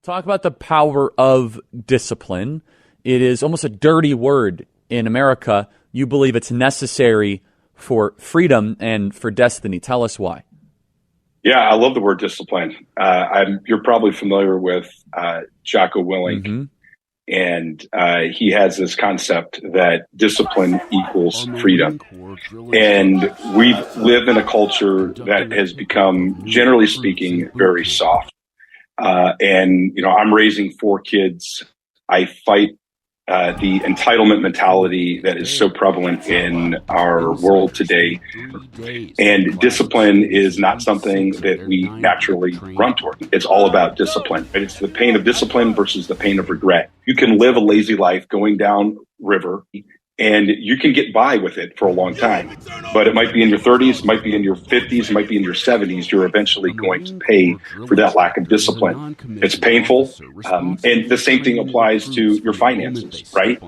Talk about the power of discipline. It is almost a dirty word in America. You believe it's necessary for freedom and for destiny. Tell us why. Yeah, I love the word discipline. You're probably familiar with Jocko Willink, Mm-hmm. and he has this concept that discipline equals freedom. And we live in a culture that has become, generally speaking, very soft. And, I'm raising 4 kids. I fight the entitlement mentality that is so prevalent in our world today. And discipline is not something that we naturally run toward. It's all about discipline. It's the pain of discipline versus the pain of regret. You can live a lazy life going down river, and you can get by with it for a long time. But it might be in your 30s, might be in your 50s, might be in your 70s. You're eventually going to pay for that lack of discipline. It's painful. And the same thing applies to your finances, right?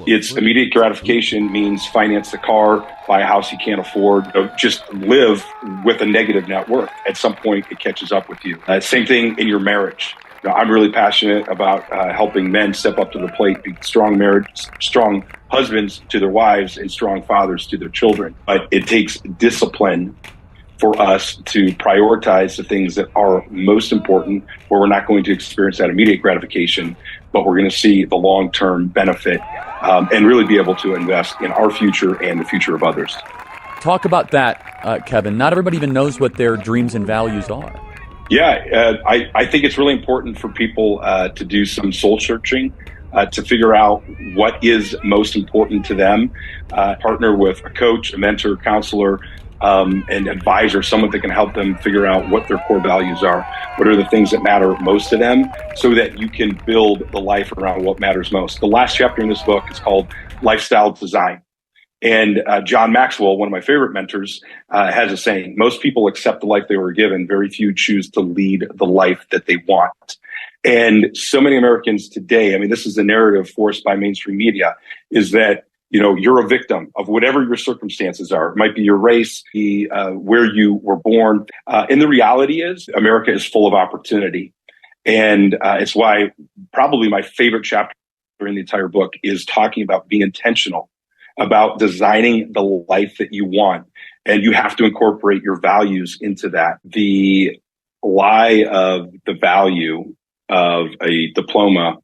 It's immediate gratification means finance the car, buy a house you can't afford, just live with a negative net worth. At some point, it catches up with you. Same thing in your marriage. I'm really passionate about helping men step up to the plate, be strong husbands to their wives and strong fathers to their children. But it takes discipline for us to prioritize the things that are most important, where we're not going to experience that immediate gratification, but we're going to see the long-term benefit and really be able to invest in our future and the future of others. Talk about that, Kevin. Not everybody even knows what their dreams and values are. Yeah, I think it's really important for people to do some soul searching, to figure out what is most important to them, partner with a coach, a mentor, counselor, an advisor, someone that can help them figure out what their core values are, what are the things that matter most to them, so that you can build the life around what matters most. The last chapter in this book is called Lifestyle Design. And John Maxwell, one of my favorite mentors, has a saying: most people accept the life they were given. Very few choose to lead the life that they want. And so many Americans today, this is the narrative forced by mainstream media, is that, you're a victim of whatever your circumstances are. It might be your race, where you were born. And the reality is America is full of opportunity. And it's why probably my favorite chapter in the entire book is talking about being intentional, about designing the life that you want. And you have to incorporate your values into that. The lie of the value of a diploma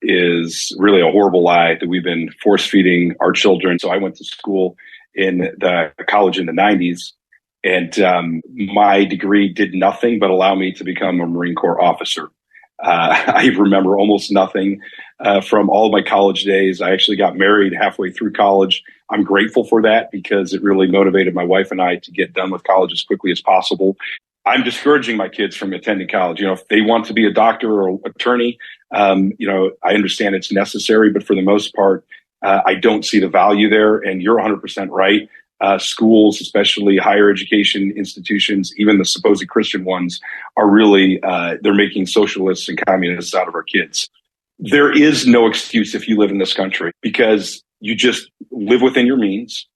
is really a horrible lie that we've been force feeding our children. So I went to school in the college in the 90s, and my degree did nothing but allow me to become a Marine Corps officer. I remember almost nothing from all of my college days. I actually got married halfway through college. I'm grateful for that because it really motivated my wife and I to get done with college as quickly as possible. I'm discouraging my kids from attending college. If they want to be a doctor or an attorney, I understand it's necessary, but for the most part, I don't see the value there. And you're 100% right. Schools, especially higher education institutions, even the supposed Christian ones, are really, they're making socialists and communists out of our kids. There is no excuse if you live in this country, because you just live within your means,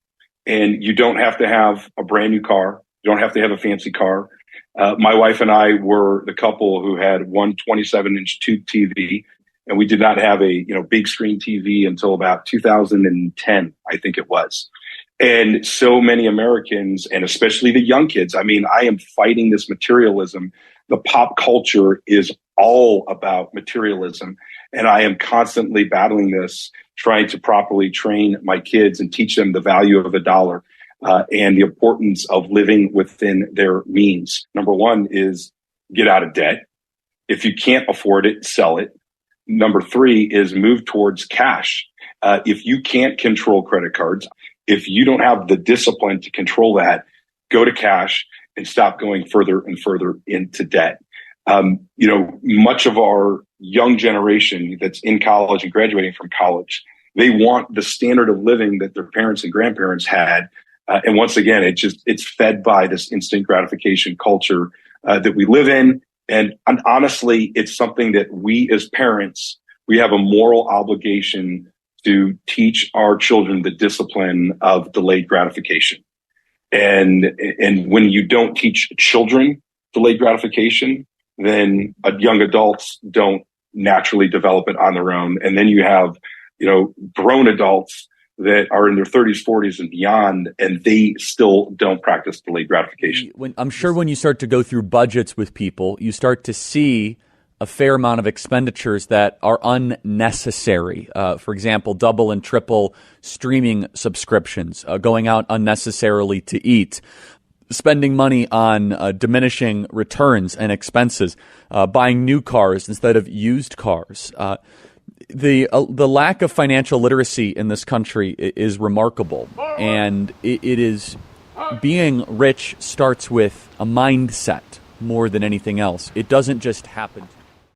and you don't have to have a brand new car. You don't have to have a fancy car. My wife and I were the couple who had one 27-inch tube TV, and we did not have a big screen TV until about 2010, I think it was. And so many Americans, and especially the young kids, I am fighting this materialism. The pop culture is all about materialism. And I am constantly battling this, trying to properly train my kids and teach them the value of a dollar and the importance of living within their means. Number one is get out of debt. If you can't afford it, sell it. Number 3 is move towards cash. If you can't control credit cards, if you don't have the discipline to control that, go to cash and stop going further and further into debt. Much of our young generation that's in college and graduating from college, they want the standard of living that their parents and grandparents had. And once again, it's fed by this instant gratification culture that we live in. And honestly, it's something that we as parents, we have a moral obligation to teach our children the discipline of delayed gratification. And when you don't teach children delayed gratification, then young adults don't naturally develop it on their own. And then you have, grown adults that are in their 30s, 40s, and beyond, and they still don't practice delayed gratification. I'm sure when you start to go through budgets with people, you start to see a fair amount of expenditures that are unnecessary. For example, double and triple streaming subscriptions, going out unnecessarily to eat, spending money on diminishing returns and expenses, buying new cars instead of used cars. The lack of financial literacy in this country is remarkable, and it is being rich starts with a mindset more than anything else. It doesn't just happen.